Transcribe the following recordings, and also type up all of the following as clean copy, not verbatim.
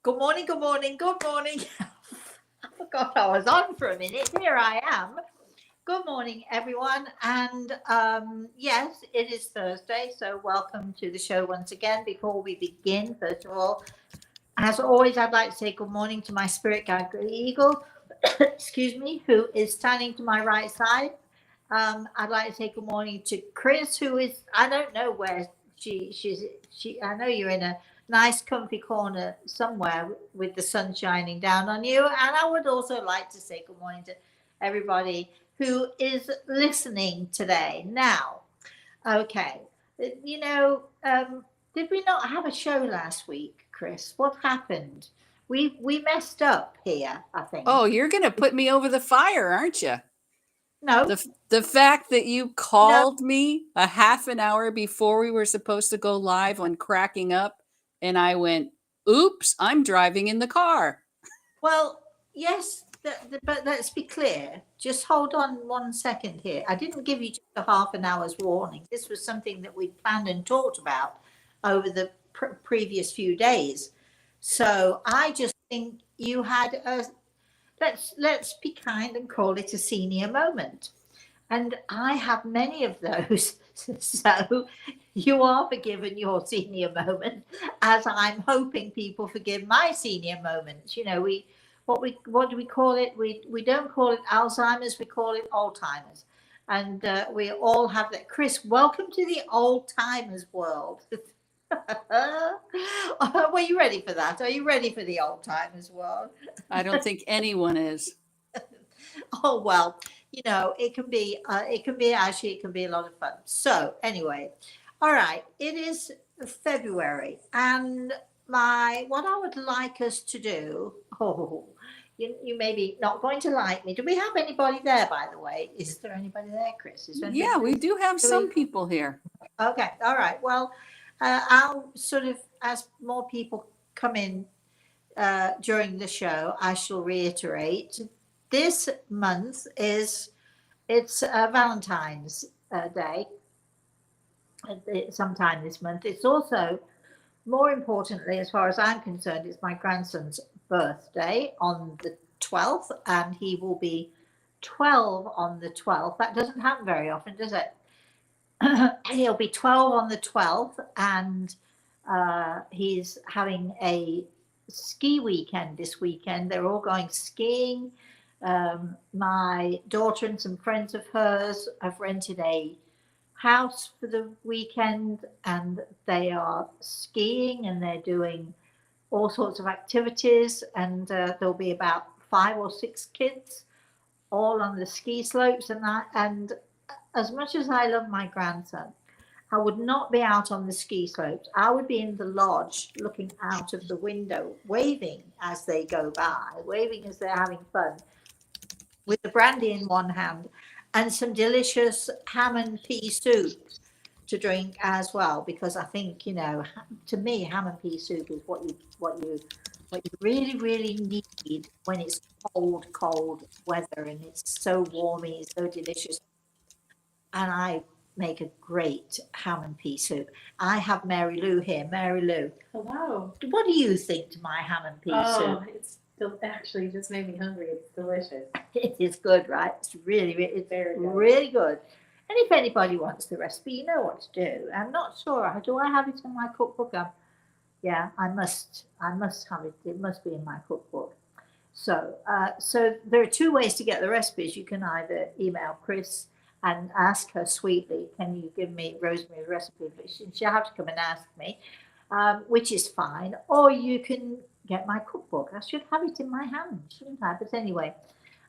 Good morning, good morning, good morning. I forgot I was on for a minute. Here I am. Good morning, everyone. And yes, it is Thursday. So, welcome to the show once again. Before we begin, first of all, as always, I'd like to say good morning to my spirit guide, the Eagle, excuse me, who is standing to my right side. I'd like to say good morning to Chris, who is, I don't know where she, I know you're in a nice comfy corner somewhere with the sun shining down on you. And I would also like to say good morning to everybody who is listening today. Now, okay, you know, did we not have a show last week, Chris? What happened? We messed up here, I think. Oh, you're going to put me over the fire, aren't you? No, The fact that you no. called me a half an hour before we were supposed to go live on Cracking Up, and I went, "Oops, I'm driving in the car." Well, yes, but let's be clear. Just hold on 1 second here. I didn't give you just a half an hour's warning. This was something that we'd planned and talked about over the previous few days. So I just think you had a let's be kind and call it a senior moment. And I have many of those. So you are forgiven your senior moment, as I'm hoping people forgive my senior moments. You know, what do we call it? We don't call it Alzheimer's, we call it old timers. And we all have that. Chris, welcome to the old timers world. Were you ready for that? Are you ready for the old timers world? I don't think anyone is. Oh well, you know, it can be a lot of fun. So anyway, all right, it is February, and my what I would like us to do. Oh, you may be not going to like me. Do we have anybody there, by the way? Is there anybody there, Chris? Is there anybody? Yeah, we do have Do some we? people here. Okay, all right. Well, I'll sort of as more people come in during the show, I shall reiterate. This month is it's Valentine's Day. Sometime this month. It's also, more importantly, as far as I'm concerned, it's my grandson's birthday on the 12th, and he will be 12 on the 12th. That doesn't happen very often, does it? He'll be 12 on the 12th, and he's having a ski weekend this weekend. They're all going skiing. My daughter and some friends of hers have rented a house for the weekend, and they are skiing and they're doing all sorts of activities. And there'll be about 5 or 6 kids all on the ski slopes. And as much as I love my grandson, I would not be out on the ski slopes. I would be in the lodge looking out of the window, waving as they go by, waving as they're having fun, with the brandy in one hand and some delicious ham and pea soup to drink as well. Because I think, you know, to me, ham and pea soup is what you really, really need when it's cold weather and it's so warmy, so delicious. And I make a great ham and pea soup. I have Mary Lou here. Mary Lou, Hello. what do you think to my ham and pea Oh, soup? it's actually just made me hungry. It's delicious. It is good, right? It's it's Very good. really good. And if anybody wants the recipe, you know what to do. I'm not sure. Do I have it in my cookbook? Yeah, I must. I must have it. It must be in my cookbook. So there are two ways to get the recipes. You can either email Chris and ask her sweetly, "Can you give me Rosemary's recipe?" But she'll have to come and ask me, which is fine. Or you can get my cookbook. I should have it in my hand, shouldn't I? But anyway,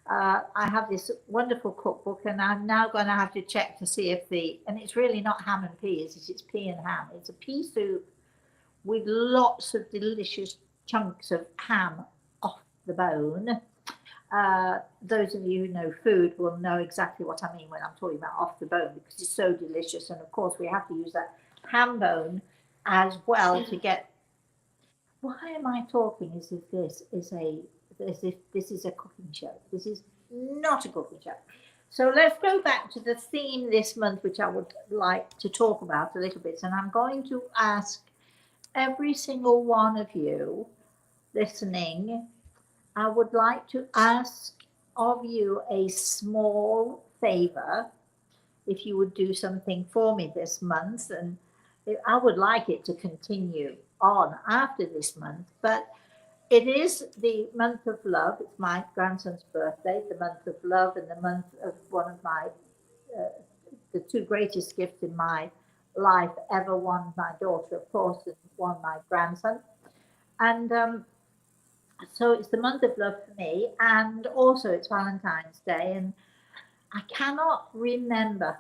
I have this wonderful cookbook, and I'm now going to have to check to see if and it's really not ham and peas, it's pea and ham. It's a pea soup with lots of delicious chunks of ham off the bone. Those of you who know food will know exactly what I mean when I'm talking about off the bone, because it's so delicious. And of course, we have to use that ham bone as well to get. Why am I talking as if this is a cooking show? This is not a cooking show. So let's go back to the theme this month, which I would like to talk about a little bit. And I'm going to ask every single one of you listening, I would like to ask of you a small favor. If you would do something for me this month, and I would like it to continue on after this month, but it is the month of love. It's my grandson's birthday, the month of love, and the month of one of my, uh, the two greatest gifts in my life ever. One, my daughter, of course, and one, my grandson. And so it's the month of love for me, and also it's Valentine's Day, and I cannot remember.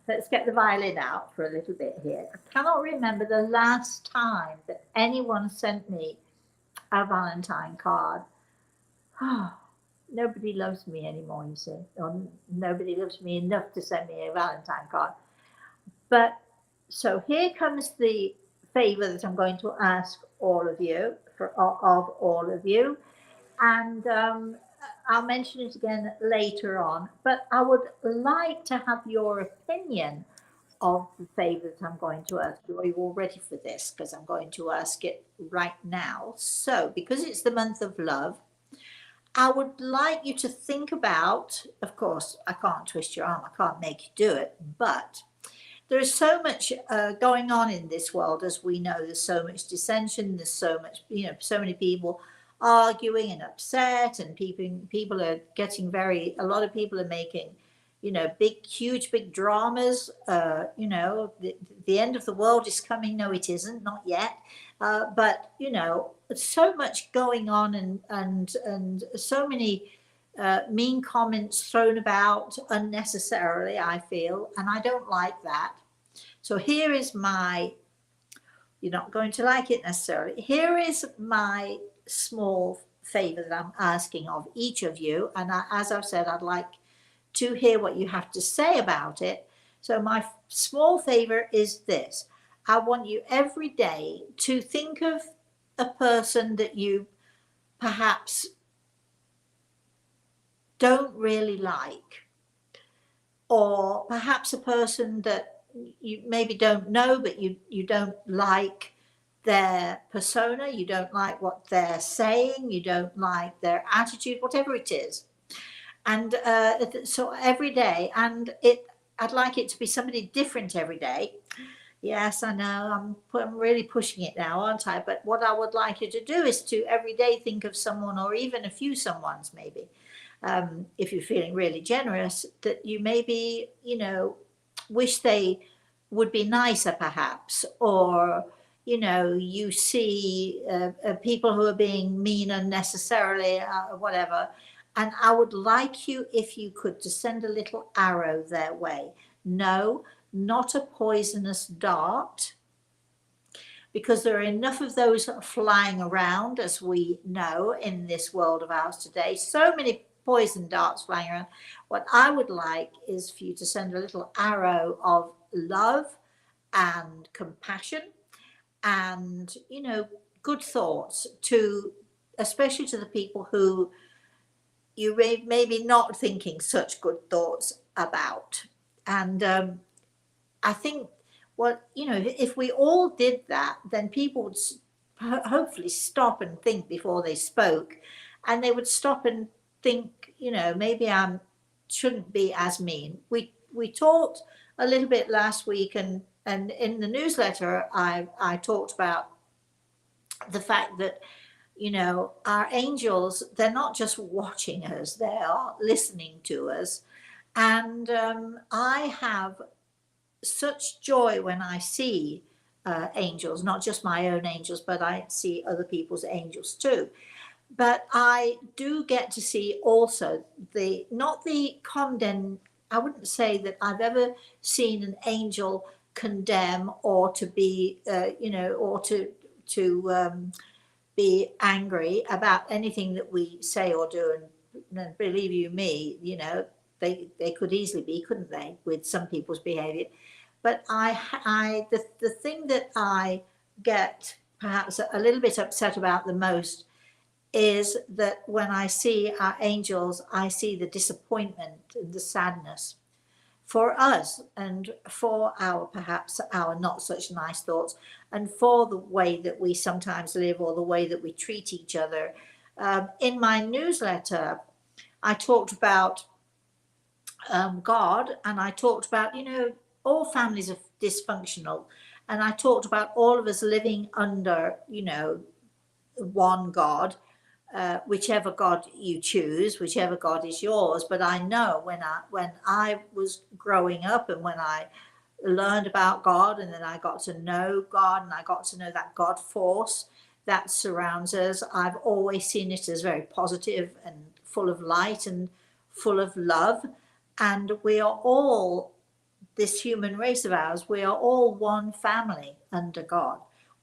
Let's get the violin out for a little bit here. I cannot remember the last time that anyone sent me a Valentine card. Oh, nobody loves me anymore, you see, or nobody loves me enough to send me a Valentine card. But so here comes the favor that I'm going to ask all of you, of all of you, and I'll mention it again later on. But I would like to have your opinion of the favor that I'm going to ask you. Are you all ready for this? Because I'm going to ask it right now. So, because it's the month of love, I would like you to think about, of course, I can't twist your arm, I can't make you do it, but there is so much going on in this world, as we know. There's so much dissension, there's so much, so many people arguing and upset, and people are getting a lot of people are making, big dramas. The end of the world is coming. No, it isn't, not yet. But so much going on, and so many mean comments thrown about unnecessarily, I feel, and I don't like that. So here is you're not going to like it necessarily. Here is my small favor that I'm asking of each of you. And as I've said, I'd like to hear what you have to say about it. So my small favor is this. I want you every day to think of a person that you perhaps don't really like, or perhaps a person that you maybe don't know, but you don't like their persona, you don't like what they're saying, you don't like their attitude, whatever it is. And so every day, and I'd like it to be somebody different every day. Yes, I know I'm really pushing it now, aren't I? But what I would like you to do is to every day think of someone, or even a few someones maybe, if you're feeling really generous, that you maybe, wish they would be nicer perhaps, or, you see people who are being mean unnecessarily, whatever. And I would like you, if you could, to send a little arrow their way. No, not a poisonous dart, because there are enough of those flying around, as we know, in this world of ours today. So many poison darts flying around. What I would like is for you to send a little arrow of love and compassion and, good thoughts especially to the people who you may be not thinking such good thoughts about. And I think, if we all did that, then people would hopefully stop and think before they spoke, and they would stop and think, maybe I shouldn't be as mean. We talked a little bit last week, and in the newsletter, I talked about the fact that, our angels, they're not just watching us, they are listening to us. And I have such joy when I see angels, not just my own angels, but I see other people's angels too. But I do get to see also not the condemn. I wouldn't say that I've ever seen an angel condemn, or to be, or to be angry about anything that we say or do. And believe you me, they could easily be, couldn't they, with some people's behavior. But the thing that I get perhaps a little bit upset about the most is that when I see our angels, I see the disappointment and the sadness. for us and for our perhaps our not such nice thoughts and for the way that we sometimes live or the way that we treat each other. In my newsletter, I talked about God, and I talked about, all families are dysfunctional, and I talked about all of us living under, one God, whichever God you choose, whichever God is yours. But I know when I was growing up and when I learned about God and then I got to know God and I got to know that God force that surrounds us, I've always seen it as very positive and full of light and full of love. And we are all, this human race of ours, we are all one family under God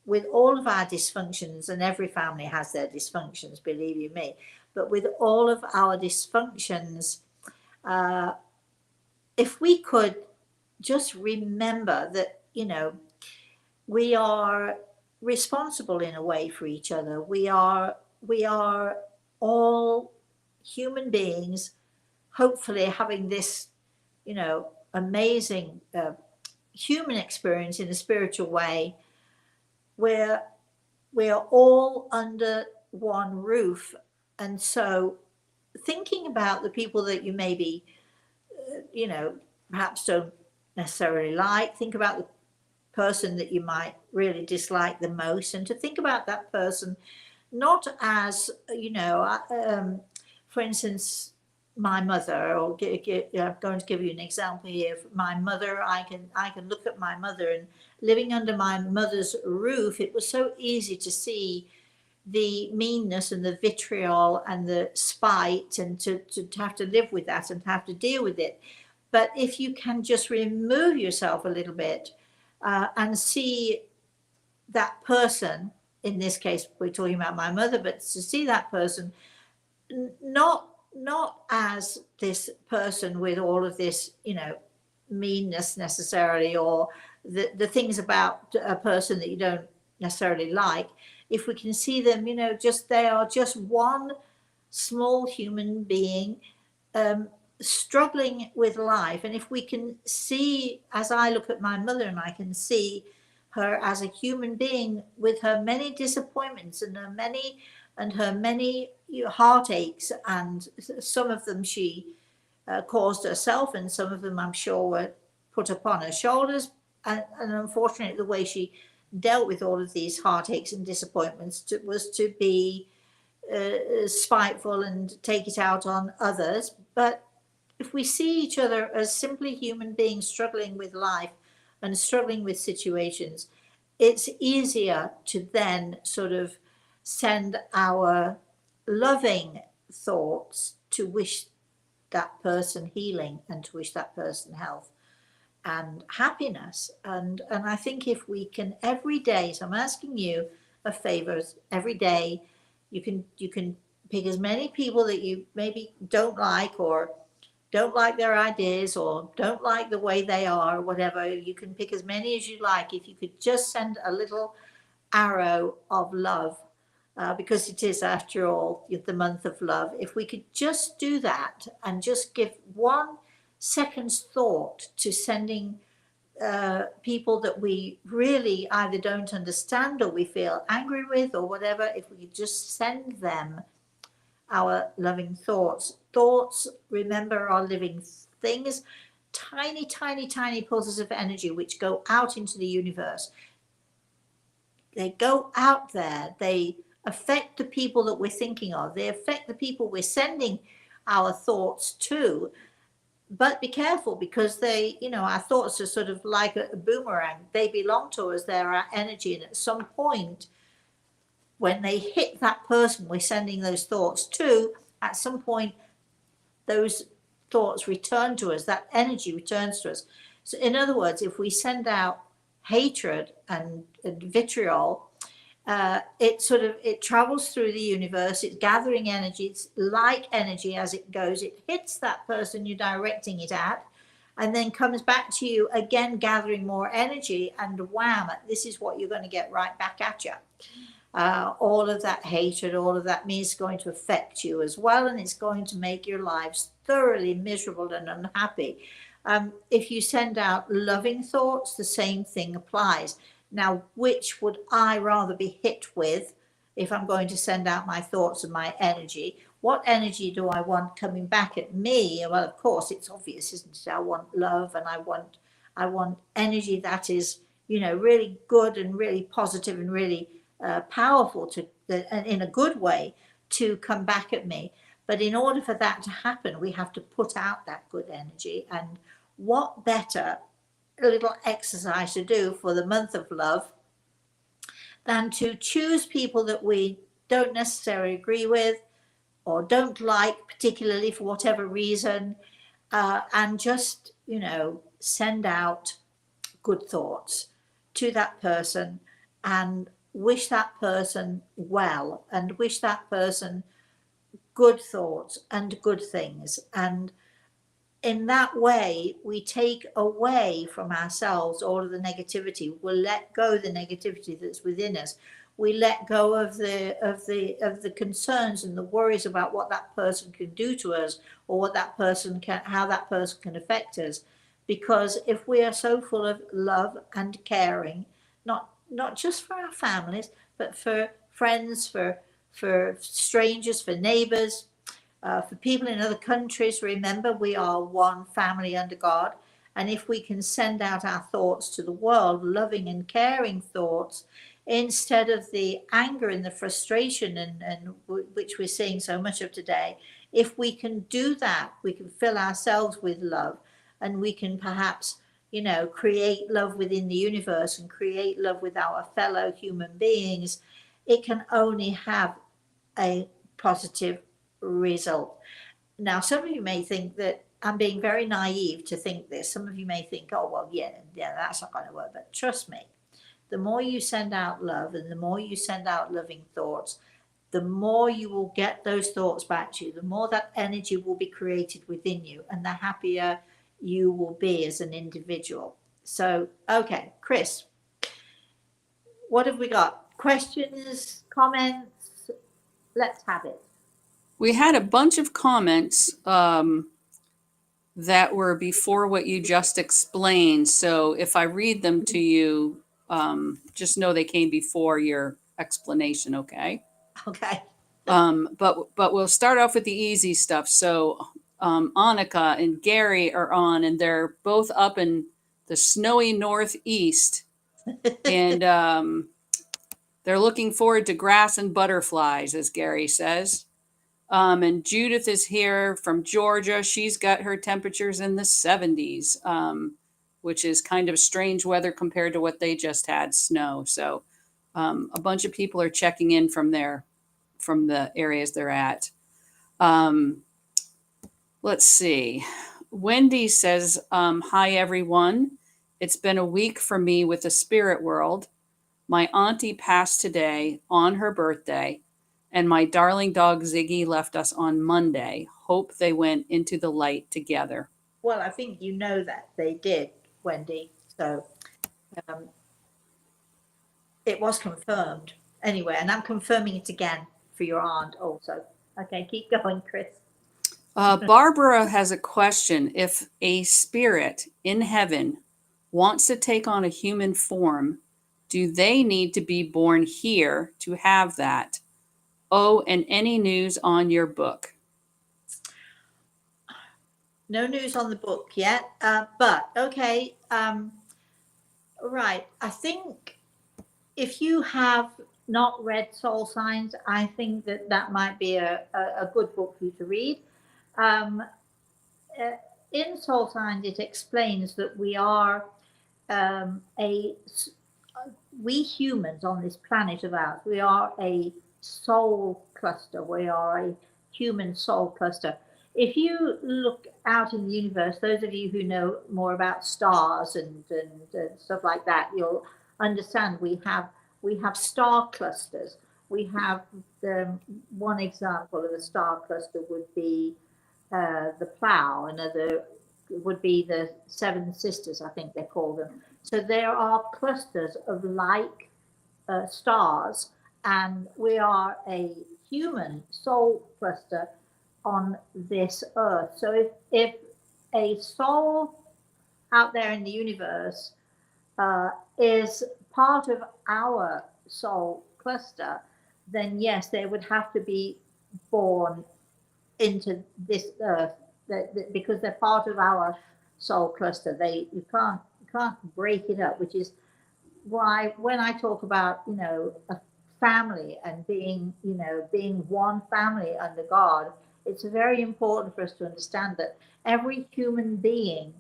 with all of our dysfunctions, and every family has their dysfunctions, believe you me. But with all of our dysfunctions, if we could just remember that, we are responsible in a way for each other. We are all human beings, hopefully having this, amazing human experience in a spiritual way, where we are all under one roof. And so thinking about the people that you maybe, perhaps don't necessarily like, think about the person that you might really dislike the most, and to think about that person not as, for instance, my mother, or I'm going to give you an example here. My mother, I can look at my mother, and living under my mother's roof, it was so easy to see the meanness and the vitriol and the spite, and to have to live with that and have to deal with it. But if you can just remove yourself a little bit, and see that person, in this case we're talking about my mother, but to see that person not as this person with all of this, meanness necessarily, or the things about a person that you don't necessarily like. If we can see them, just they are just one small human being, struggling with life. And if we can see, as I look at my mother, and I can see her as a human being with her many disappointments and her many heartaches, and some of them she caused herself, and some of them I'm sure were put upon her shoulders. And unfortunately, the way she dealt with all of these heartaches and disappointments was to be spiteful and take it out on others. But if we see each other as simply human beings struggling with life and struggling with situations, it's easier to then sort of send our loving thoughts to wish that person healing and to wish that person health and happiness. And I think if we can every day, so I'm asking you a favor, every day you can pick as many people that you maybe don't like, or don't like their ideas, or don't like the way they are, or whatever. You can pick as many as you like. If you could just send a little arrow of love, because it is, after all, the month of love. If we could just do that and just give 1 second's thought to sending people that we really either don't understand or we feel angry with or whatever, if we could just send them our loving thoughts. Thoughts, remember, are living things, tiny, tiny, tiny pulses of energy which go out into the universe. They go out there. They affect the people that we're thinking of. They affect the people we're sending our thoughts to. But be careful, because they, our thoughts are sort of like a boomerang. They belong to us. They're our energy. And at some point, when they hit that person we're sending those thoughts to, at some point, those thoughts return to us. That energy returns to us. So in other words, if we send out hatred and vitriol, it travels through the universe. It's gathering energy. It's like energy. As it goes, it hits that person you're directing it at, and then comes back to you again, gathering more energy, and wham, this is what you're going to get right back at you. All of that hatred, all of that is going to affect you as well, and it's going to make your lives thoroughly miserable and unhappy. If you send out loving thoughts, the same thing applies. Now, which would I rather be hit with if I'm going to send out my thoughts and my energy? What energy do I want coming back at me? Well, of course, it's obvious, isn't it? I want love, and I want energy that is, really good and really positive and really powerful and in a good way to come back at me. But in order for that to happen, we have to put out that good energy. And what better little exercise to do for the month of love than to choose people that we don't necessarily agree with or don't like, particularly for whatever reason, and just, send out good thoughts to that person and wish that person well and wish that person good thoughts and good things. And in that way, we take away from ourselves all of the negativity. We'll let go of the negativity that's within us. We let go of the concerns and the worries about what that person can do to us, or how that person can affect us. Because if we are so full of love and caring, not just for our families, but for friends, for strangers, for neighbors, for people in other countries, remember, we are one family under God. And if we can send out our thoughts to the world, loving and caring thoughts, instead of the anger and the frustration and which we're seeing so much of today, if we can do that, we can fill ourselves with love, and we can perhaps, create love within the universe and create love with our fellow human beings. It can only have a positive result. Now, some of you may think that I'm being very naive to think this. Some of you may think, oh, well, yeah, that's not going to work. But trust me, the more you send out love and the more you send out loving thoughts, the more you will get those thoughts back to you, the more that energy will be created within you, and the happier you will be as an individual. So, okay, Chris, what have we got? Questions, comments? Let's have it. We had a bunch of comments that were before what you just explained. So if I read them to you, just know they came before your explanation, okay? Okay. But we'll start off with the easy stuff. So Annika and Gary are on, and they're both up in the snowy Northeast, and they're looking forward to grass and butterflies, as Gary says. And Judith is here from Georgia. She's got her temperatures in the 70s, which is kind of strange weather compared to what they just had, snow. So a bunch of people are checking in from the areas they're at. Let's see. Wendy says, hi, everyone. It's been a week for me with the spirit world. My auntie passed today on her birthday, and my darling dog Ziggy left us on Monday. Hope they went into the light together. Well, I think you know that they did, Wendy. So it was confirmed anyway, and I'm confirming it again for your aunt also. Okay, keep going, Chris. Barbara has a question. If a spirit in heaven wants to take on a human form, do they need to be born here to have that? Oh, and any news on your book? No news on the book yet, but okay. Right. I think if you have not read Soul Signs, I think that might be a good book for you to read. In Soul Signs, it explains that we are we humans on this planet of ours, we are a soul cluster. We are a human soul cluster. If you look out in the universe, those of you who know more about stars and stuff like that, you'll understand we have star clusters. We have one example of a star cluster would be the Plough. Another would be the Seven Sisters, I think they call them. So there are clusters of like stars, and we are a human soul cluster on this earth. So if a soul out there in the universe is part of our soul cluster, then yes, they would have to be born into this earth because they're part of our soul cluster. You can't break it up, which is why when I talk about a family and being one family under God, it's very important for us to understand that every human being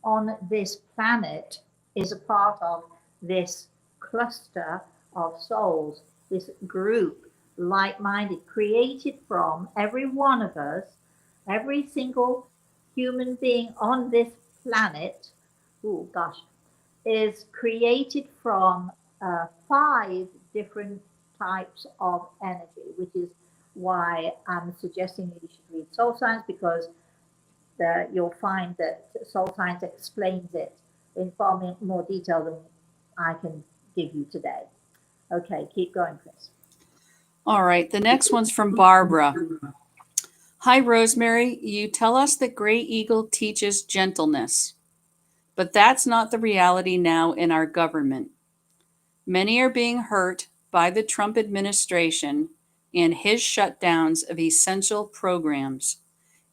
on this planet is a part of this cluster of souls, this group, like-minded, created from every one of us, every single human being on this planet. Oh gosh, is created from five different types of energy, which is why I'm suggesting that you should read Soul Science, because you'll find that Soul Science explains it in far more detail than I can give you today. Okay, keep going, Chris. All right. The next one's from Barbara. Hi, Rosemary. You tell us that Gray Eagle teaches gentleness, but that's not the reality now in our government. Many are being hurt by the Trump administration and his shutdowns of essential programs.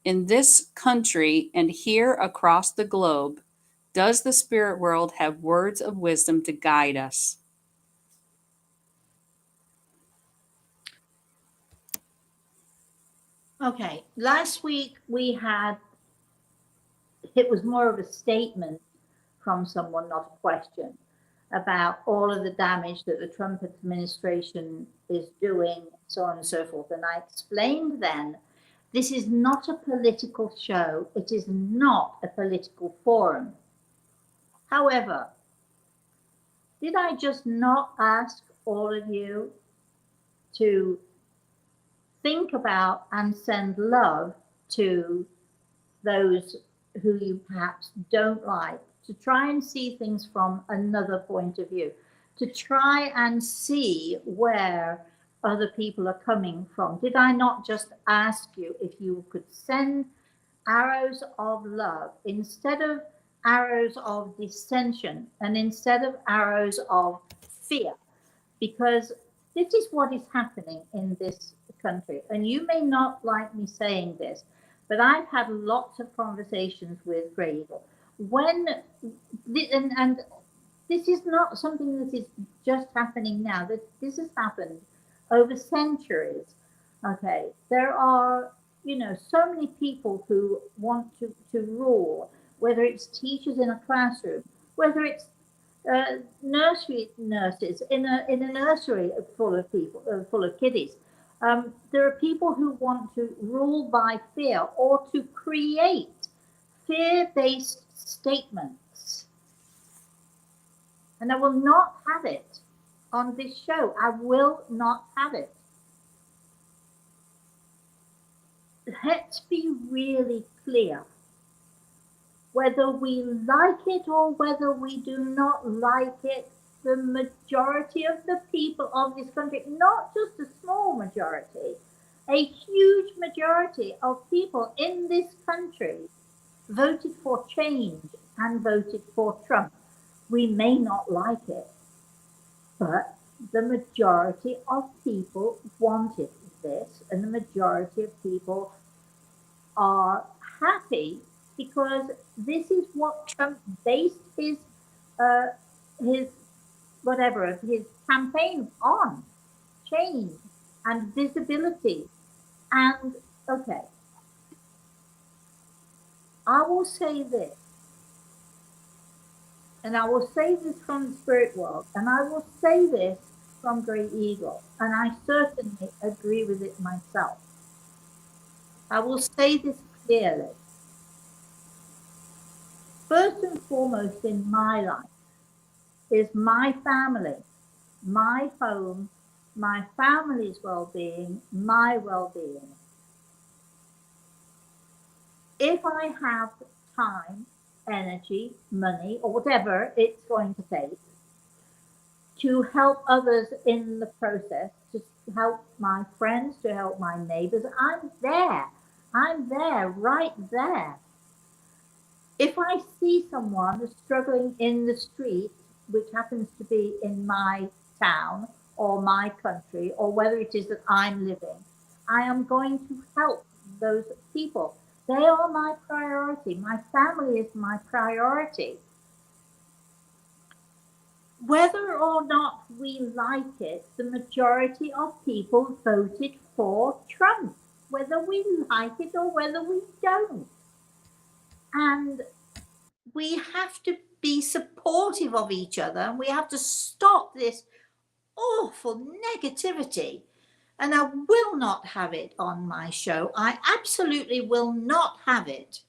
In this country and here across the globe, does the spirit world have words of wisdom to guide us? Okay, last week it was more of a statement from someone, not a question, about all of the damage that the Trump administration is doing, so on and so forth. And I explained then, this is not a political show. It is not a political forum. However, did I just not ask all of you to think about and send love to those who you perhaps don't like, to try and see things from another point of view, to try and see where other people are coming from? Did I not just ask you if you could send arrows of love instead of arrows of dissension and instead of arrows of fear? Because this is what is happening in this country. And you may not like me saying this, but I've had lots of conversations with Grey Eagle. And this is not something that is just happening now. This has happened over centuries. Okay, there are so many people who want to rule, whether it's teachers in a classroom, whether it's nursery nurses in a nursery full of people, full of kiddies. There are people who want to rule by fear or to create fear-based statements. And I will not have it on this show. I will not have it. Let's be really clear. Whether we like it or whether we do not like it, the majority of the people of this country, not just a small majority, a huge majority of people in this country voted for change and voted for Trump. We may not like it, but the majority of people wanted this, and the majority of people are happy because this is what Trump based his his campaign on: change and visibility. And okay, I will say this, and I will say this from the spirit world, and I will say this from Grey Eagle, and I certainly agree with it myself. I will say this clearly. First and foremost in my life is my family, my home, my family's well-being, my well-being. If I have time, energy, money, or whatever it's going to take to help others in the process, to help my friends, to help my neighbors, I'm there. I'm there, right there. If I see someone struggling in the street, which happens to be in my town or my country, or whether it is that I'm living, I am going to help those people. They are my priority. My family is my priority. Whether or not we like it, the majority of people voted for Trump, whether we like it or whether we don't. And we have to be supportive of each other, and we have to stop this awful negativity. And I will not have it on my show. I absolutely will not have it.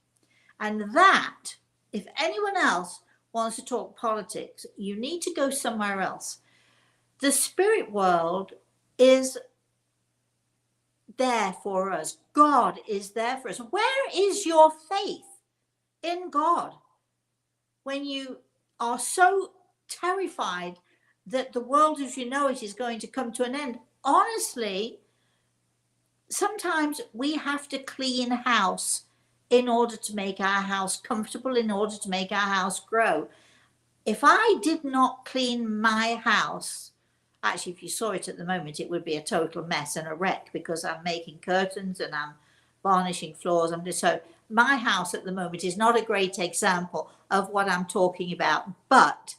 And that, if anyone else wants to talk politics, you need to go somewhere else. The spirit world is there for us. God is there for us. Where is your faith in God when you are so terrified that the world as you know it is going to come to an end? Honestly, sometimes we have to clean house in order to make our house comfortable, in order to make our house grow. If I did not clean my house, actually, if you saw it at the moment, it would be a total mess and a wreck because I'm making curtains and I'm varnishing floors. So my house at the moment is not a great example of what I'm talking about. But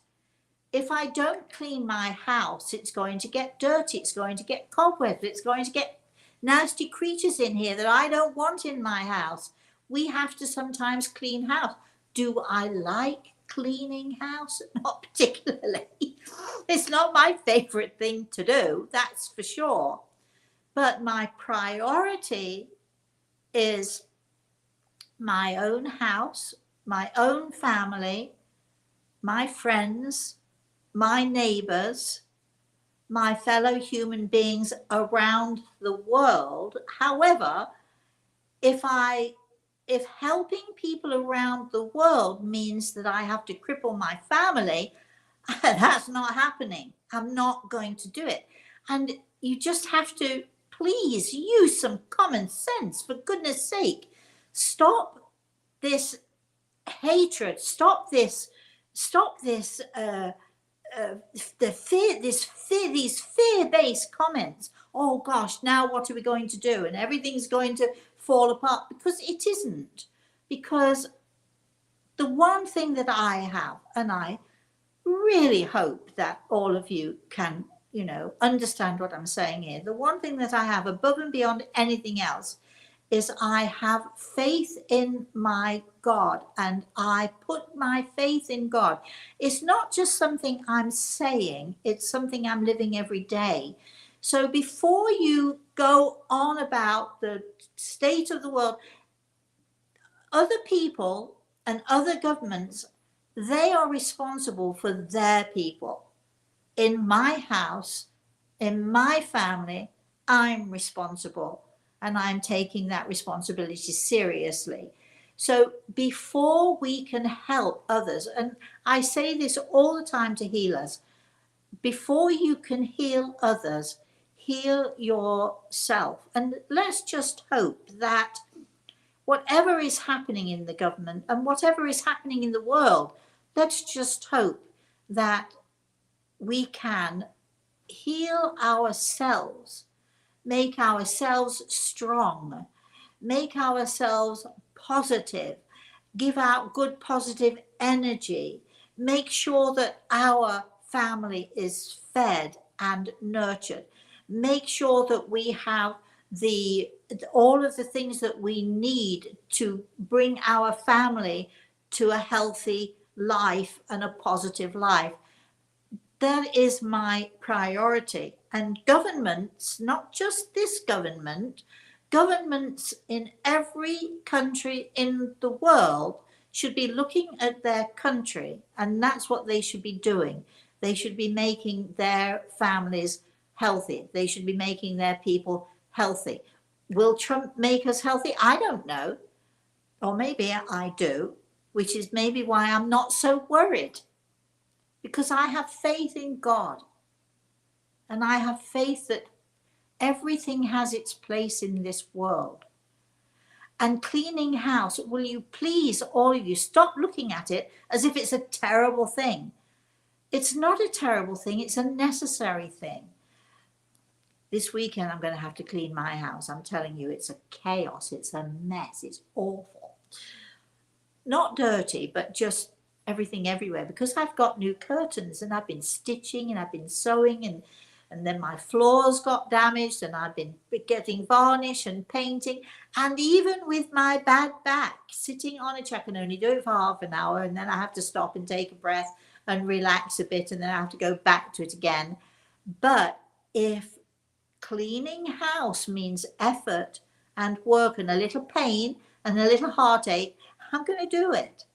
if I don't clean my house, it's going to get dirty. It's going to get cobwebs. It's going to get nasty creatures in here that I don't want in my house. We have to sometimes clean house. Do I like cleaning house? Not particularly. It's not my favorite thing to do, that's for sure. But my priority is my own house, my own family, my friends, my neighbors, my fellow human beings around the world. However, if helping people around the world means that I have to cripple my family, that's not happening. I'm not going to do it. And you just have to please use some common sense, for goodness sake. Stop this hatred. Stop this these fear-based comments. Oh gosh, now what are we going to do? And everything's going to fall apart, because it isn't. Because the one thing that I have, and I really hope that all of you can, understand what I'm saying here. The one thing that I have above and beyond anything else is I have faith in my God, and I put my faith in God. It's not just something I'm saying, it's something I'm living every day. So before you go on about the state of the world, other people and other governments, they are responsible for their people. In my house, in my family, I'm responsible, and I'm taking that responsibility seriously. So before we can help others, and I say this all the time to healers, before you can heal others, heal yourself. And let's just hope that whatever is happening in the government and whatever is happening in the world, let's just hope that we can heal ourselves, make ourselves strong, make ourselves positive, give out good positive energy, make sure that our family is fed and nurtured, make sure that we have all of the things that we need to bring our family to a healthy life and a positive life. That is my priority. And governments, not just this government, governments in every country in the world should be looking at their country, and that's what they should be doing. They should be making their families healthy. They should be making their people healthy. Will Trump make us healthy? I don't know. Or maybe I do, which is maybe why I'm not so worried. Because I have faith in God, and I have faith that everything has its place in this world. And cleaning house, will you please, all of you, stop looking at it as if it's a terrible thing. It's not a terrible thing, it's a necessary thing. This weekend, I'm going to have to clean my house. I'm telling you, it's a chaos, it's a mess, it's awful. Not dirty, but just everything everywhere, because I've got new curtains and I've been stitching and I've been sewing, and then my floors got damaged and I've been getting varnish and painting. And even with my bad back, sitting on a chair, I can only do it for half an hour, and then I have to stop and take a breath and relax a bit, and then I have to go back to it again. But if cleaning house means effort and work and a little pain and a little heartache, I'm going to do it.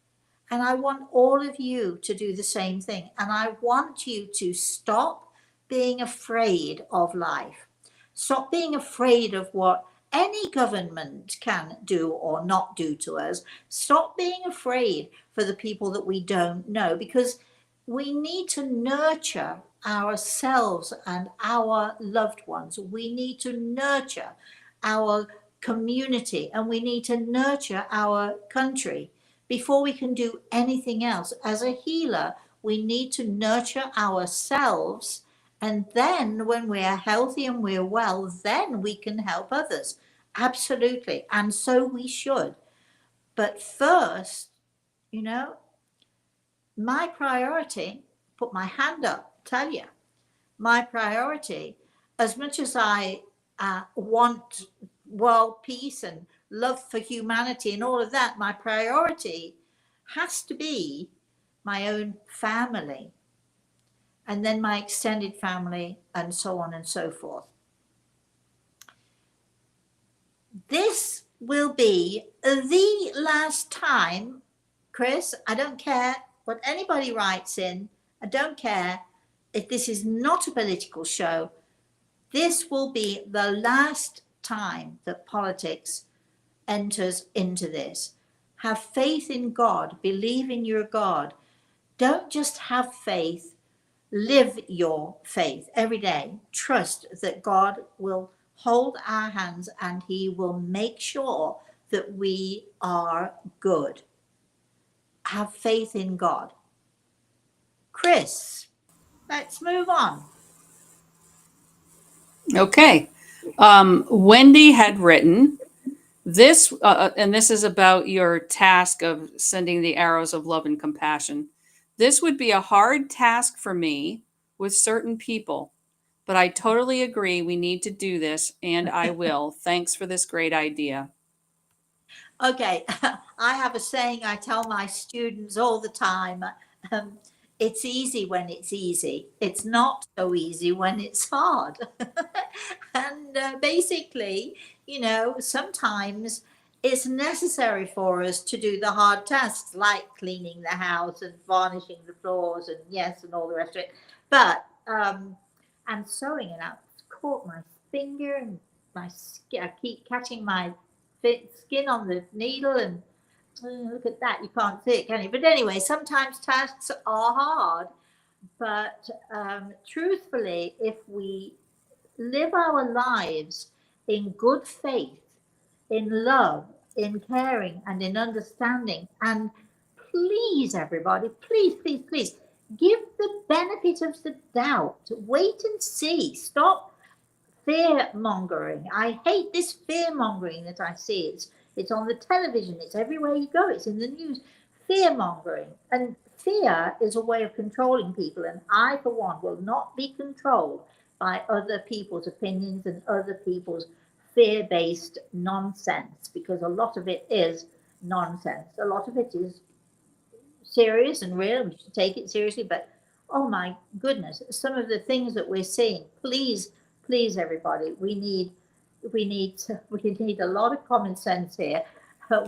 And I want all of you to do the same thing. And I want you to stop being afraid of life. Stop being afraid of what any government can do or not do to us. Stop being afraid for the people that we don't know, because we need to nurture ourselves and our loved ones. We need to nurture our community, and we need to nurture our country before we can do anything else. As a healer, we need to nurture ourselves, and then when we are healthy and we're well, then we can help others. Absolutely. And so we should. But first, you know, my priority, put my hand up, tell you, my priority, as much as I want world peace and love for humanity and all of that, my priority has to be my own family, and then my extended family, and so on and so forth. This will be the last time, Chris. I don't care what anybody writes in. I don't care if this is not a political show. This will be the last time that politics enters into this. Have faith in God. Believe in your God. Don't just have faith. Live your faith every day. Trust that God will hold our hands and he will make sure that we are good. Have faith in God. Chris, let's move on. Okay. Wendy had written this, and this is about your task of sending the arrows of love and compassion. This would be a hard task for me with certain people, but I totally agree we need to do this, and I will. Thanks for this great idea. Okay, I have a saying I tell my students all the time. It's easy when it's easy. It's not so easy when it's hard. And basically, you know, sometimes it's necessary for us to do the hard tasks like cleaning the house and varnishing the floors and yes, and all the rest of it. But and sewing, and I've caught my finger and my skin. I keep catching my skin on the needle, and look at that, you can't see it, can you? But anyway, sometimes tasks are hard, but truthfully, if we live our lives in good faith, in love, in caring, and in understanding, and please, everybody, please give the benefit of the doubt. Wait and see. Stop fear mongering. I hate this fear mongering that I see. It's on the television, it's everywhere you go, it's in the news. Fear mongering. And fear is a way of controlling people. And I, for one, will not be controlled by other people's opinions and other people's fear based nonsense, because a lot of it is nonsense. A lot of it is serious and real. We should take it seriously. But oh my goodness, some of the things that we're seeing, please, everybody, we need a lot of common sense here.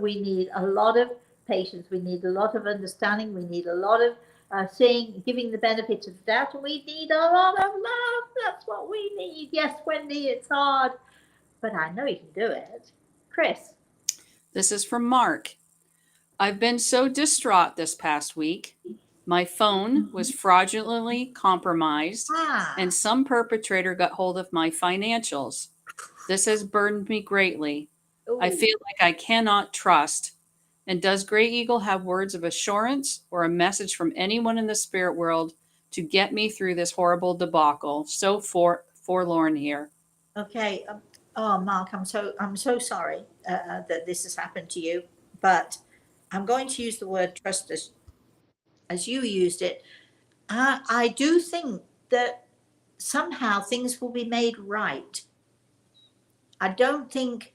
We need a lot of patience. We need a lot of understanding. We need a lot of giving the benefit of the doubt, and we need a lot of love. That's what we need. Yes, Wendy, it's hard, but I know you can do it. Chris. This is from Mark. I've been so distraught this past week. My phone was fraudulently compromised, and some perpetrator got hold of my financials. This has burdened me greatly. I Ooh. feel like I cannot trust. And does Gray Eagle have words of assurance or a message from anyone in the spirit world to get me through this horrible debacle? So forlorn here. Okay. Oh, Mark, I'm so sorry that this has happened to you, but I'm going to use the word trust as you used it. I do think that somehow things will be made right. I don't think,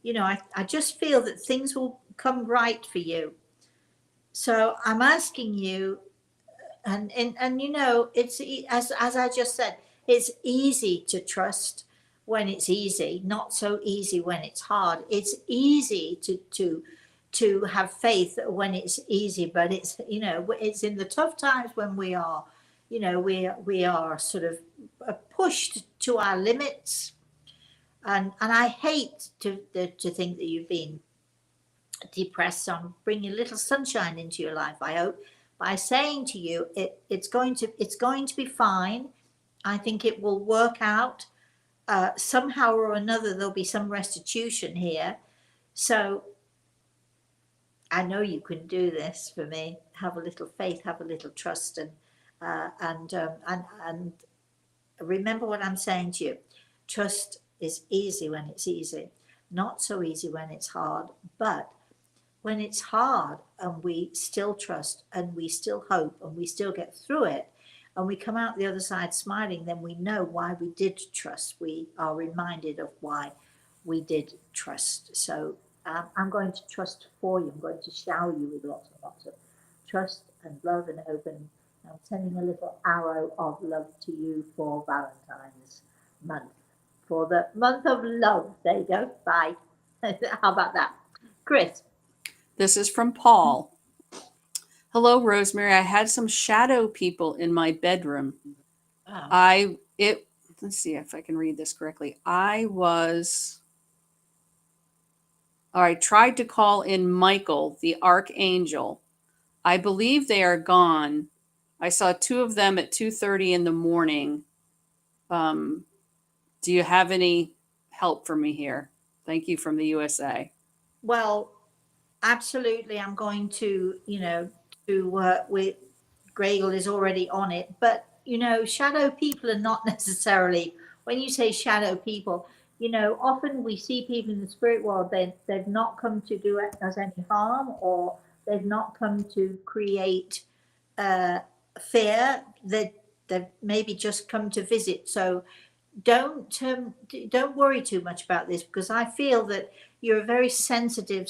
I just feel that things will come right for you. So I'm asking you, and it's as I just said, it's easy to trust when it's easy, not so easy when it's hard. It's easy to have faith when it's easy, but it's in the tough times when we are sort of pushed to our limits, and I hate to think that you've been depressed. So I'm bringing a little sunshine into your life, I hope, by saying to you, it's going to be fine. I think it will work out. Somehow or another, there'll be some restitution here. So I know you can do this for me. Have a little faith, have a little trust, and remember what I'm saying to you. Trust is easy when it's easy, not so easy when it's hard. But when it's hard and we still trust and we still hope and we still get through it and we come out the other side smiling, then we know why we did trust. We are reminded of why we did trust. So I'm going to trust for you. I'm going to shower you with lots and lots of trust and love and hope. And I'm sending a little arrow of love to you for Valentine's month, for the month of love. There you go. Bye. How about that? Chris. This is from Paul. Hello, Rosemary. I had some shadow people in my bedroom. Oh. Let's see if I can read this correctly. I tried to call in Michael, the archangel. I believe they are gone. I saw two of them at 2:30 in the morning. Do you have any help for me here? Thank you from the USA. Well, absolutely. I'm going to work with Gregel is already on it, but shadow people are not necessarily. When you say shadow people, often we see people in the spirit world. They've not come to do us any harm, or they've not come to create uh, fear. They've maybe just come to visit. So don't worry too much about this, because I feel that you're a very sensitive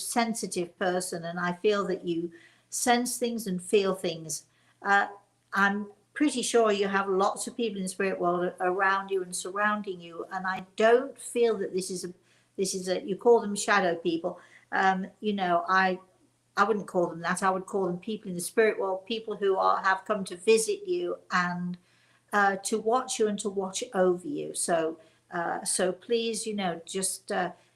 person, and I feel that you sense things and feel things. Uh, I'm pretty sure you have lots of people in the spirit world around you and surrounding you, and I don't feel that this is a you call them shadow people. I wouldn't call them that. I would call them people in the spirit world, people who have come to visit you and to watch you and to watch over you. So please, just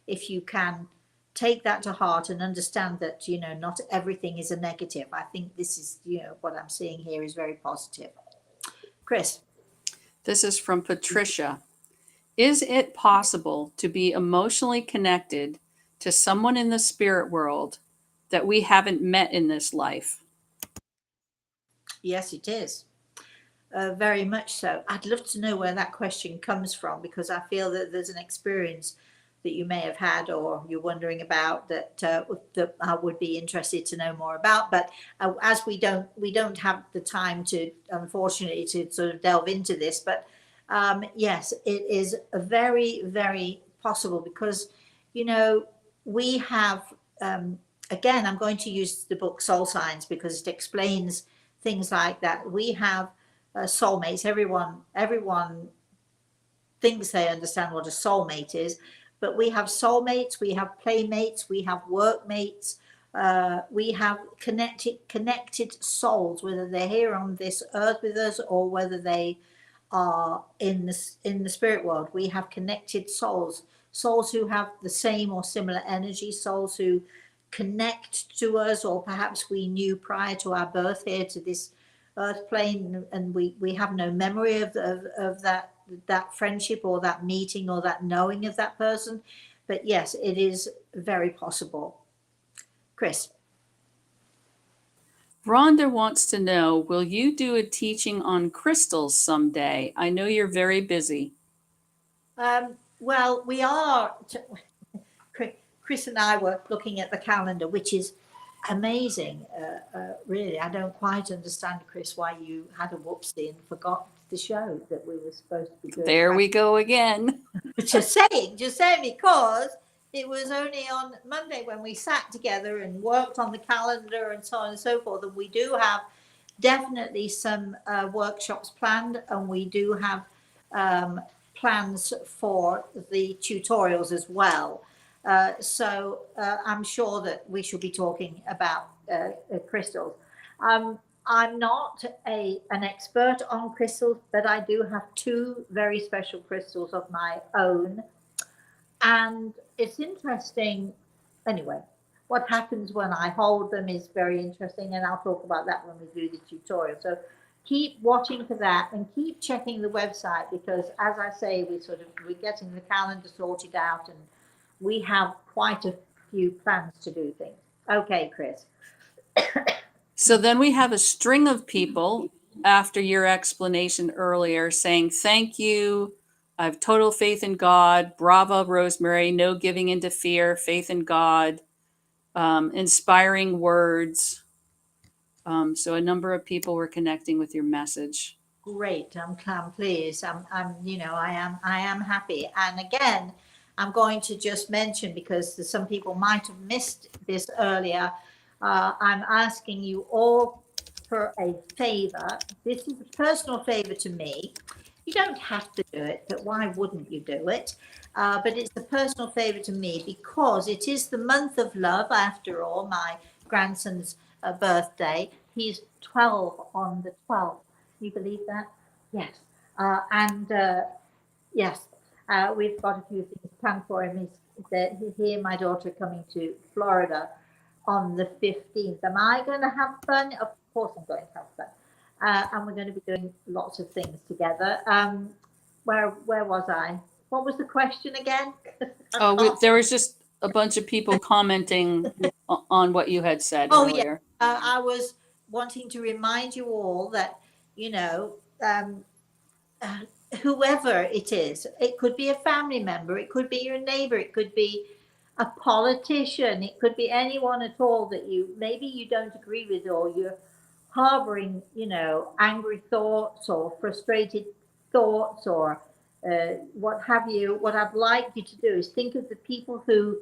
if you can take that to heart and understand that, not everything is a negative. I think this is, what I'm seeing here is very positive. Chris. This is from Patricia. Is it possible to be emotionally connected to someone in the spirit world that we haven't met in this life? Yes, it is. Very much so. I'd love to know where that question comes from, because I feel that there's an experience that you may have had or you're wondering about that I would be interested to know more about. But as we don't have the time to, unfortunately, to sort of delve into this. But yes, it is a very, very possible, because we have again, I'm going to use the book Soul Signs because it explains things like that. We have soulmates. Everyone thinks they understand what a soulmate is, but we have soulmates, we have playmates, we have workmates, we have connected souls, whether they're here on this earth with us or whether they are in the spirit world. We have connected souls who have the same or similar energy, souls who connect to us, or perhaps we knew prior to our birth here to this earth plane, and we have no memory of that friendship or that meeting or that knowing of that person. but yes, it is very possible. Chris. Rhonda wants to know, will you do a teaching on crystals someday? I know you're very busy. Well, we are. Chris and I were looking at the calendar, which is amazing. Really, I don't quite understand, Chris, why you had a whoopsie and forgot the show that we were supposed to be doing. There we go again. Just saying, because it was only on Monday when we sat together and worked on the calendar and so on and so forth. And we do have definitely some workshops planned, and we do have plans for the tutorials as well. So I'm sure that we should be talking about crystals. I'm not an expert on crystals, but I do have two very special crystals of my own. And it's interesting. Anyway, what happens when I hold them is very interesting, and I'll talk about that when we do the tutorial. So keep watching for that and keep checking the website, because as I say, we're getting the calendar sorted out, and we have quite a few plans to do things. Okay, Chris. So then we have a string of people after your explanation earlier saying, thank you. I have total faith in God. Bravo, Rosemary. No giving into fear. Faith in God. Inspiring words. So a number of people were connecting with your message. Great. I'm pleased. I am happy. And again, I'm going to just mention, because some people might have missed this earlier, I'm asking you all for a favor. This is a personal favor to me. You don't have to do it, but why wouldn't you do it? But it's a personal favor to me, because it is the month of love, after all, my grandson's birthday. He's 12 on the 12th. Can you believe that? Yes. Yes, we've got a few things planned for him. He and my daughter are coming to Florida on the 15th. Am I going to have fun? Of course I'm going to have fun. And we're going to be doing lots of things together. Where was I? What was the question again? There was just a bunch of people commenting on what you had said earlier. Yeah. I was wanting to remind you all that, whoever it is, it could be a family member, it could be your neighbor, it could be a politician, it could be anyone at all that maybe you don't agree with, or you're harboring, angry thoughts or frustrated thoughts, or what have you. What I'd like you to do is think of the people who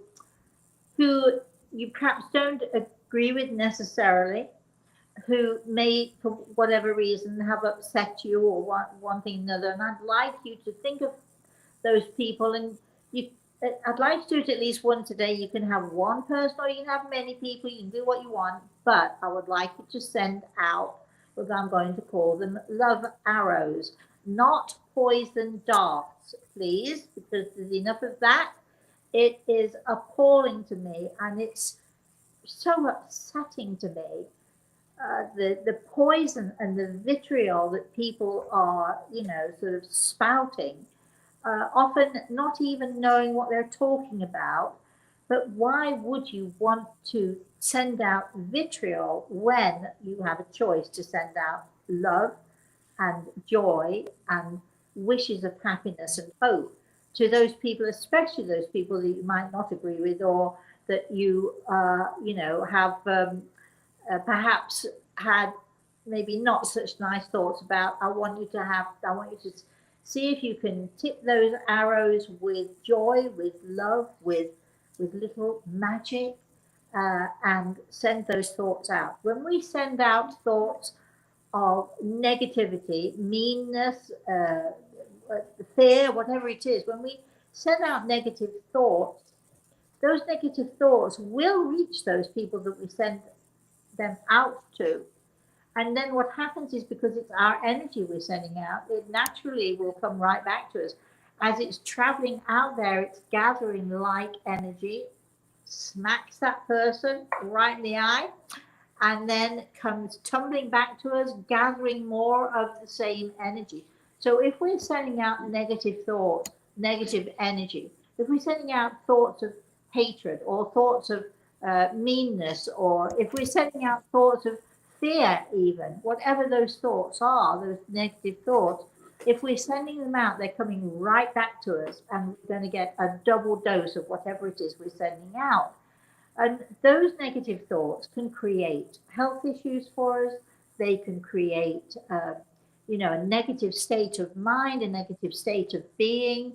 you perhaps don't agree with necessarily, who may, for whatever reason, have upset you or one thing or another. And I'd like you to think of those people, and I'd like to do it at least once a day. You can have one person, or you can have many people. You can do what you want, but I would like you to send out what I'm going to call them love arrows, not poison darts, please, because there's enough of that. It is appalling to me, and it's so upsetting to me. The poison and the vitriol that people are, sort of spouting, often not even knowing what they're talking about. But why would you want to send out vitriol when you have a choice to send out love and joy and wishes of happiness and hope to those people, especially those people that you might not agree with, or that you, have perhaps had maybe not such nice thoughts about. I want you to see if you can tip those arrows with joy, with love, with little magic, and send those thoughts out. When we send out thoughts of negativity, meanness, fear, whatever it is, when we send out negative thoughts, those negative thoughts will reach those people that we send them out to. And then what happens is, because it's our energy we're sending out, it naturally will come right back to us. As it's traveling out there, it's gathering like energy, smacks that person right in the eye, and then comes tumbling back to us, gathering more of the same energy. So if we're sending out negative thoughts, negative energy, if we're sending out thoughts of hatred or thoughts of meanness, or if we're sending out thoughts of fear, even whatever those thoughts are, those negative thoughts, if we're sending them out, they're coming right back to us, and we're going to get a double dose of whatever it is we're sending out. And those negative thoughts can create health issues for us. They can create, a negative state of mind, a negative state of being.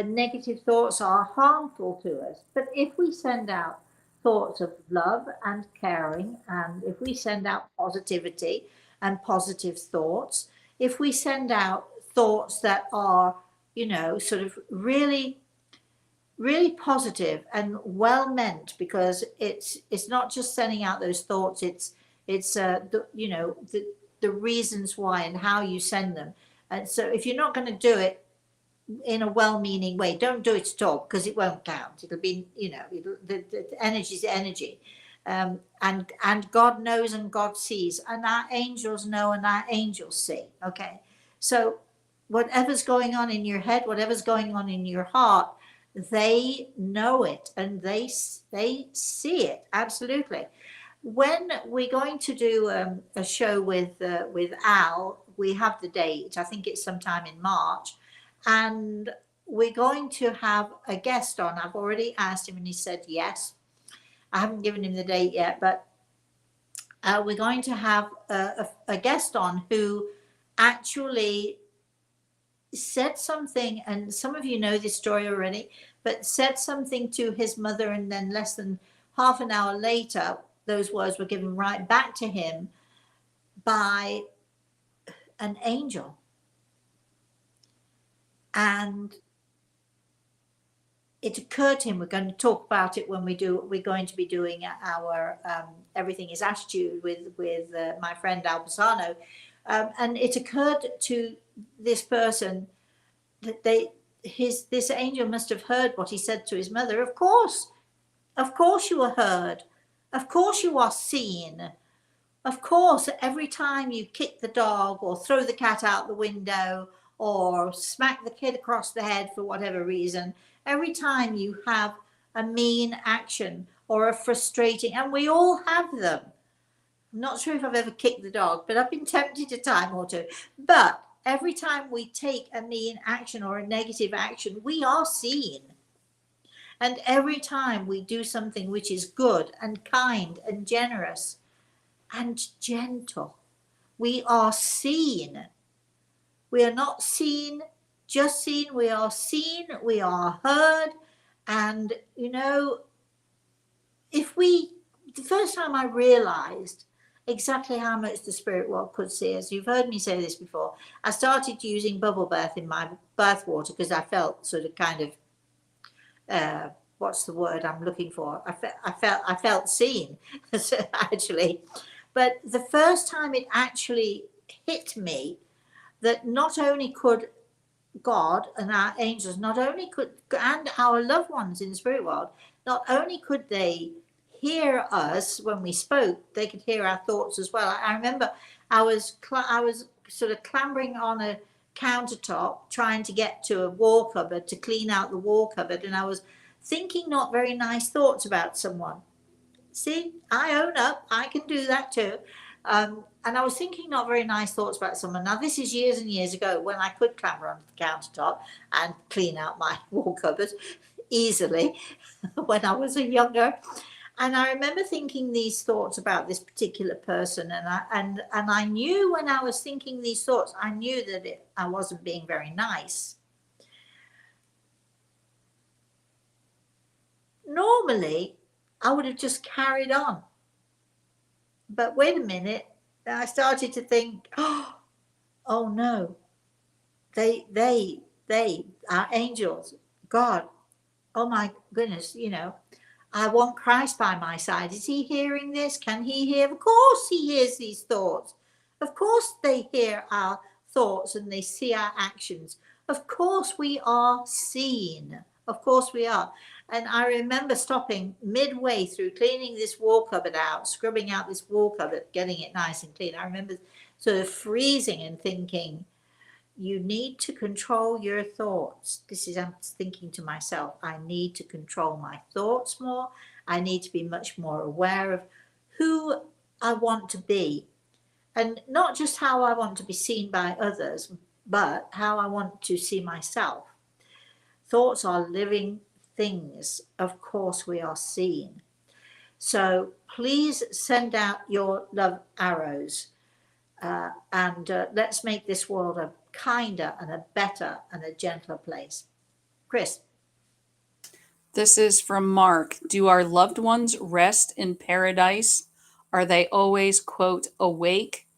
Negative thoughts are harmful to us. But if we send out thoughts of love and caring, and if we send out positivity and positive thoughts, if we send out thoughts that are, sort of really positive and well meant, because it's not just sending out those thoughts, it's the reasons why and how you send them. And so if you're not going to do it in a well-meaning way, don't do it at all, because it won't count. It'll be, the energy is energy. And God knows and God sees, and our angels know and our angels see. Okay, so whatever's going on in your head, whatever's going on in your heart, they know it and they see it. Absolutely. When we're going to do a show with Al, we have the date. I think it's sometime in March, and we're going to have a guest on. I've already asked him and he said yes. I haven't given him the date yet, but we're going to have a guest on who actually said something, and some of you know this story already, but said something to his mother, and then less than half an hour later, those words were given right back to him by an angel. And it occurred to him, we're going to talk about it when we're going to be doing our Everything is Attitude with my friend Al Pisano. And it occurred to this person that this angel must have heard what he said to his mother. Of course you are heard. Of course you are seen. Of course, every time you kick the dog or throw the cat out the window or smack the kid across the head for whatever reason, every time you have a mean action or a frustrating, and we all have them. I'm not sure if I've ever kicked the dog, but I've been tempted a time or two. But every time we take a mean action or a negative action, we are seen. And every time we do something which is good and kind and generous and gentle, we are seen. We are not seen, just seen. We are seen, we are heard. And, the first time I realized exactly how much the spirit world could see us, you've heard me say this before, I started using bubble bath in my bath water because I felt sort of kind of, what's the word I'm looking for? I felt seen, actually. But the first time it actually hit me that not only could God and our angels, and our loved ones in the spirit world, not only could they hear us when we spoke, they could hear our thoughts as well. I remember I was sort of clambering on a countertop trying to get to a wall cupboard to clean out the wall cupboard, and I was thinking not very nice thoughts about someone. See, I own up, I can do that too. And I was thinking not very nice thoughts about someone. Now, this is years and years ago when I could clamber onto the countertop and clean out my wall cupboard easily when I was younger. And I remember thinking these thoughts about this particular person. And I knew when I was thinking these thoughts, I knew that I wasn't being very nice. Normally, I would have just carried on. But wait a minute, I started to think, oh no, they, our angels, God, oh my goodness, I want Christ by my side. Is he hearing this? Can he hear? Of course he hears these thoughts. Of course they hear our thoughts and they see our actions. Of course we are seen. Of course we are. And I remember stopping midway through cleaning this wall cupboard out, scrubbing out this wall cupboard, getting it nice and clean. I remember sort of freezing and thinking, you need to control your thoughts. This is, I'm thinking to myself, I need to control my thoughts more. I need to be much more aware of who I want to be, and not just how I want to be seen by others, but how I want to see myself. Thoughts are living things. Of course, we are seen. So please send out your love arrows, and let's make this world a kinder and a better and a gentler place. Chris. This is from Mark. Do our loved ones rest in paradise? Are they always, quote, awake?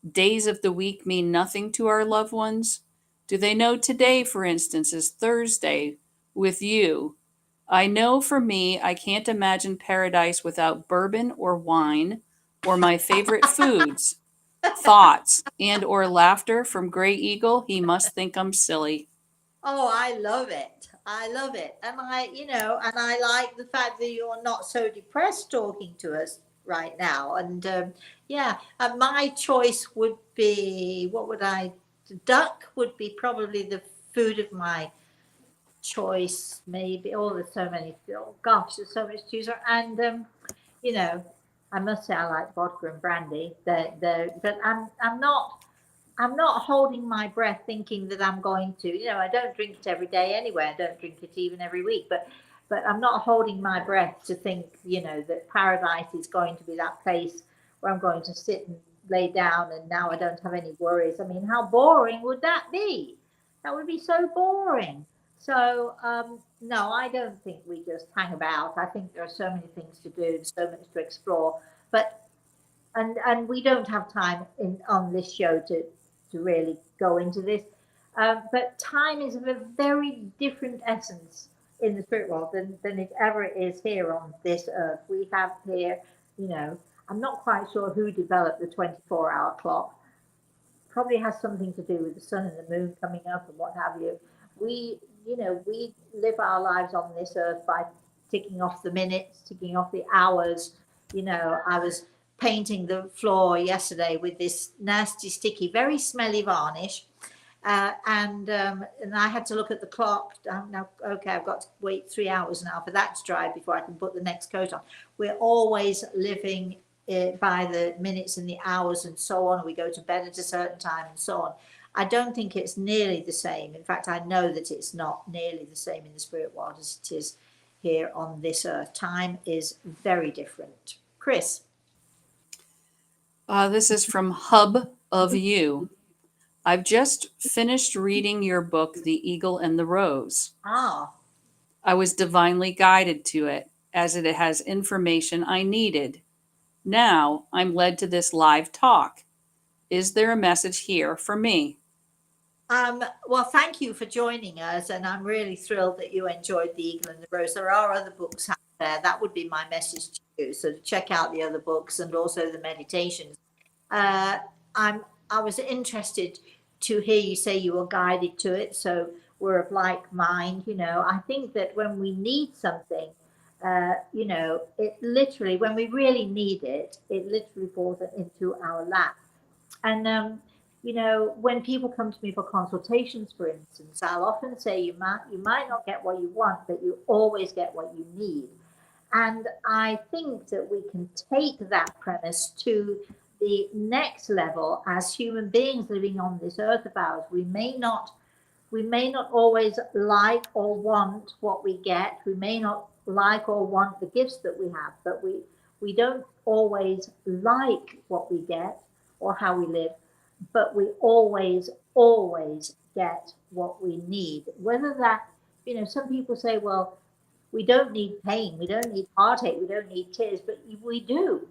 Days of the week mean nothing to our loved ones? Do they know today, for instance, is Thursday with you? I know for me, I can't imagine paradise without bourbon or wine or my favorite foods, thoughts, and or laughter from Gray Eagle. He must think I'm silly. Oh, I love it. I love it. And and I like the fact that you're not so depressed talking to us right now. And yeah, my choice would be, what would I, duck would be probably the food of my choice, maybe. Oh, there's so many, oh gosh, there's so much to choose from. And, you know, I must say I like vodka and brandy. But I'm not holding my breath thinking that I'm going to, I don't drink it every day anyway. I don't drink it even every week, but I'm not holding my breath to think, that paradise is going to be that place where I'm going to sit and lay down and now I don't have any worries. I mean, how boring would that be? That would be so boring. So, no, I don't think we just hang about. I think there are so many things to do and so much to explore. But and we don't have time on this show to really go into this. But time is of a very different essence in the spirit world than it ever is here on this earth. We have here, you know, I'm not quite sure who developed the 24-hour clock. Probably has something to do with the sun and the moon coming up and what have you. We live our lives on this earth by ticking off the minutes, ticking off the hours. I was painting the floor yesterday with this nasty, sticky, very smelly varnish. And I had to look at the clock. Now, okay, I've got to wait 3 hours now for that to dry before I can put the next coat on. We're always living by the minutes and the hours and so on. We go to bed at a certain time and so on. I don't think it's nearly the same. In fact, I know that it's not nearly the same in the spirit world as it is here on this earth. Time is very different. Chris. This is from Hub of You. I've just finished reading your book, The Eagle and the Rose. Ah, I was divinely guided to it, as it has information I needed. Now I'm led to this live talk. Is there a message here for me? well, thank you for joining us, and I'm really thrilled that you enjoyed The Eagle and the Rose. There are other books out there. That would be my message to you. So check out the other books and also the meditations. Uh, I was interested to hear you say you were guided to it. So we're of like mind. I think that when we need something, it literally, when we really need it, it literally falls into our lap. And when people come to me for consultations, for instance, I'll often say you might not get what you want, but you always get what you need. And I think that we can take that premise to the next level as human beings living on this earth of ours. We may not always like or want what we get. We may not like or want the gifts that we have, but we don't always like what we get or how we live, but we always get what we need. Whether that, some people say, well, we don't need pain, we don't need heartache, we don't need tears, but we do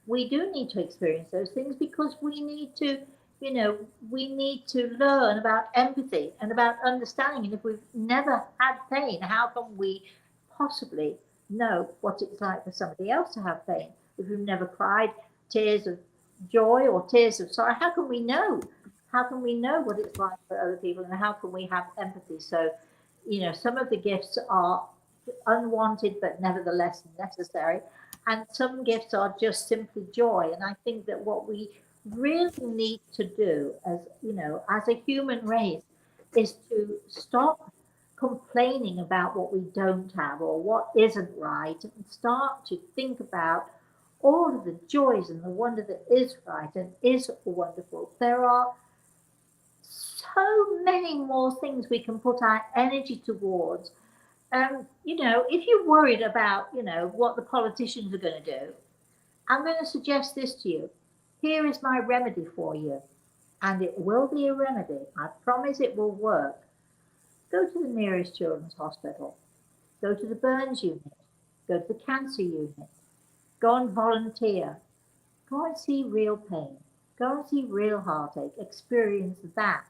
need to experience those things because we need to learn about empathy and about understanding. And if we've never had pain, how can we possibly know what it's like for somebody else to have pain? If we've never cried tears of joy or tears of sorrow, how can we know? How can we know what it's like for other people, and how can we have empathy? So, some of the gifts are unwanted but nevertheless necessary, and some gifts are just simply joy. And I think that what we really need to do as you know as a human race is to stop complaining about what we don't have or what isn't right and start to think about all of the joys and the wonder that is right and is wonderful. There are so many more things we can put our energy towards. If you're worried about what the politicians are going to do, I'm going to suggest this to you. Here is my remedy for you, and it will be a remedy. I promise it will work. Go to the nearest children's hospital. Go to the burns unit. Go to the cancer unit. Go and volunteer. Go and see real pain. Go and see real heartache. Experience that.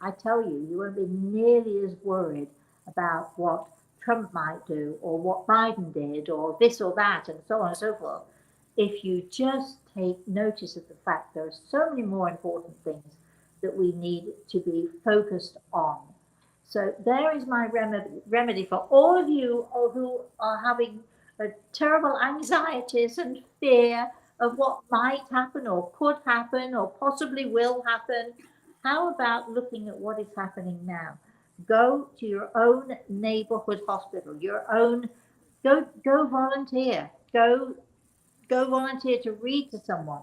I tell you, you won't be nearly as worried about what Trump might do or what Biden did or this or that and so on and so forth. If you just take notice of the fact there are so many more important things that we need to be focused on. So there is my remedy for all of you who are having terrible anxieties and fear of what might happen or could happen or possibly will happen. How about looking at what is happening now? Go to your own neighborhood hospital, go volunteer, go volunteer to read to someone,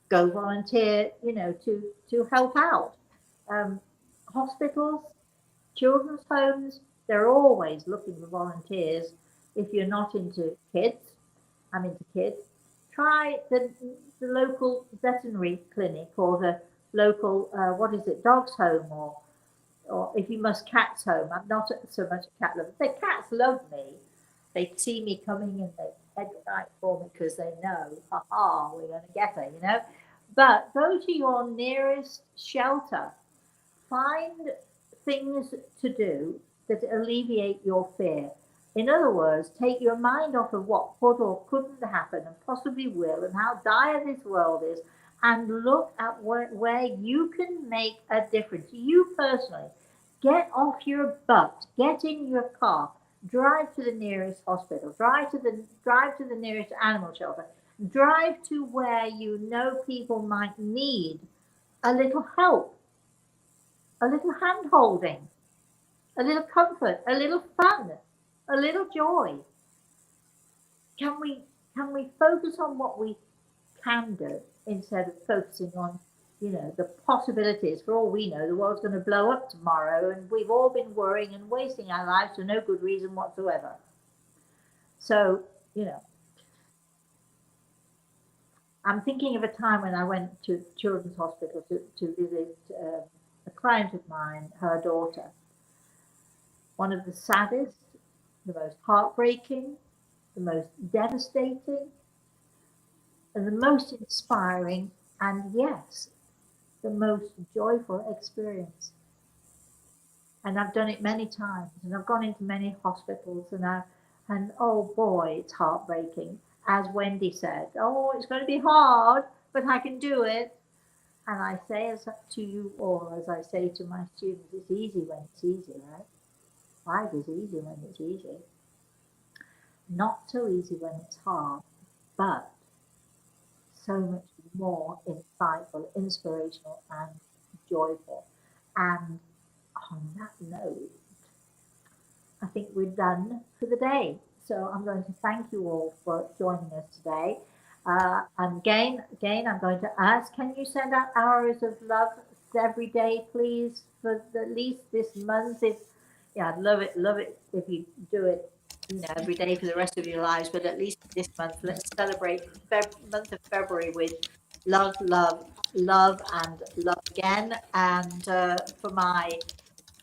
go volunteer, to help out. Um, Hospitals, children's homes, they're always looking for volunteers. If you're not into kids, I'm into kids, try the local veterinary clinic or the local, what is it, dog's home, or if you must, cat's home. I'm not so much a cat lover. The cats love me. They see me coming and they head right for me because they know, ha ha, we're going to get her. But go to your nearest shelter. Find things to do that alleviate your fear. In other words, take your mind off of what could or couldn't happen and possibly will and how dire this world is and look at where you can make a difference. You personally, get off your butt, get in your car, drive to the nearest hospital, drive to the nearest animal shelter, drive to where you know people might need a little help, a little hand holding, a little comfort, a little fun, a little joy. Can we focus on what we can do instead of focusing on the possibilities? For all we know, the world's going to blow up tomorrow, and we've all been worrying and wasting our lives for no good reason whatsoever. So I'm thinking of a time when I went to Children's Hospital to visit a client of mine, her daughter. One of the saddest, the most heartbreaking, the most devastating, and the most inspiring, and yes, the most joyful experience. And I've done it many times, and I've gone into many hospitals, and oh boy, it's heartbreaking. As Wendy said, oh, it's going to be hard, but I can do it. And I say to you all, as I say to my students, it's easy when it's easy, right? Life is easy when it's easy. Not so easy when it's hard, but so much more insightful, inspirational, and joyful. And on that note, I think we're done for the day. So I'm going to thank you all for joining us today. And again, I'm going to ask, can you send out hours of love every day, please, for at least this month? Yeah, I'd love it if you do it, every day for the rest of your lives. But at least this month, let's celebrate month of February with love, love, love, and love again. And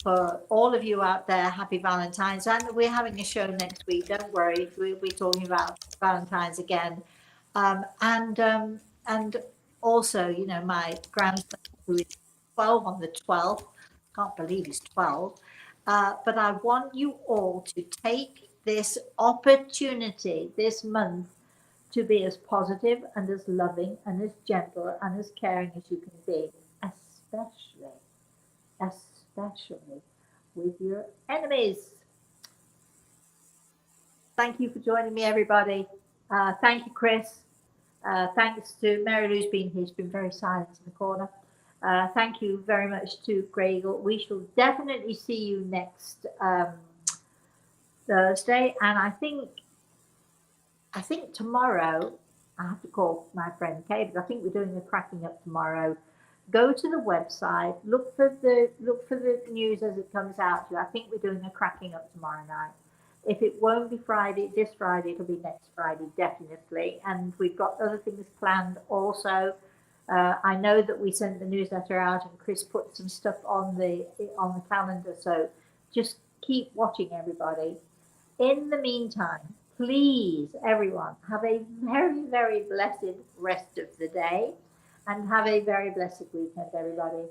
for all of you out there, happy Valentine's. And we're having a show next week. Don't worry, we'll be talking about Valentine's again. And also, my grandson, who is 12 on the 12th, can't believe he's 12. But I want you all to take this opportunity this month to be as positive and as loving and as gentle and as caring as you can be, especially with your enemies. Thank you for joining me, everybody. Thank you, Chris. Thanks to Mary Lou's been here. She's been very silent in the corner. Thank you very much to Gregor. We shall definitely see you next Thursday. And I think tomorrow I have to call my friend Kay, because I think we're doing the cracking up tomorrow. Go to the website, look for the news as it comes out to you. I think we're doing a cracking up tomorrow night. If it won't be Friday, this Friday, it'll be next Friday, definitely. And we've got other things planned also. I know that we sent the newsletter out and Chris put some stuff on the calendar. So just keep watching, everybody. In the meantime, please, everyone, have a very, very blessed rest of the day and have a very blessed weekend, everybody.